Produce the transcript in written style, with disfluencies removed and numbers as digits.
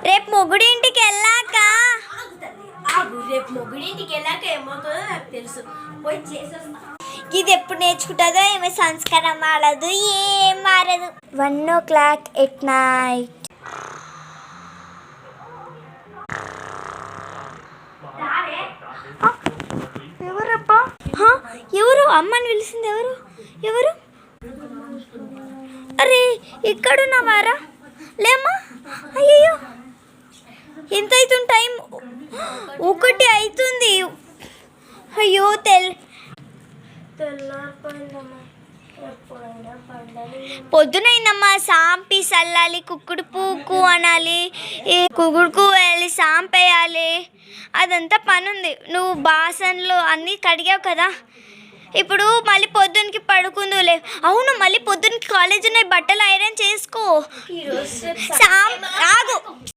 రేపు మొగుడింటికి వెళ్ళాక ఏమవుతుందో నాకు తెలుసు. పోయి చేసేస్తా. ఇది ఎప్పుడు నేర్చుకుంటుందో ఏమో సంస్కారం మారదు, ఏం మారదు. 1 o'clock at night. ఎవరబ్బా? ఎవరు అమ్మని పిలిచింది? ఎవరు ఎవరు? అరే ఇక్కడున్నావారా? లేమ్మా. అయ్యో ఎంత అవుతుంది టైం? 1 అవుతుంది. అయ్యో పొద్దునైందమ్మా. సాంపి చల్లాలి, కుక్కుడు పూకు అనాలి, కుగుడుకు వెళ్ళి సాంపేయాలి, అదంతా పని ఉంది. నువ్వు బాసన్లు అన్నీ కడిగావు కదా, ఇప్పుడు మళ్ళీ పొద్దున్నకి పడుకుందులే. అవును, మళ్ళీ పొద్దున్నకి కాలేజ్ ఉన్నాయి, బట్టలు ఐరన్ చేసుకో. ఆగు.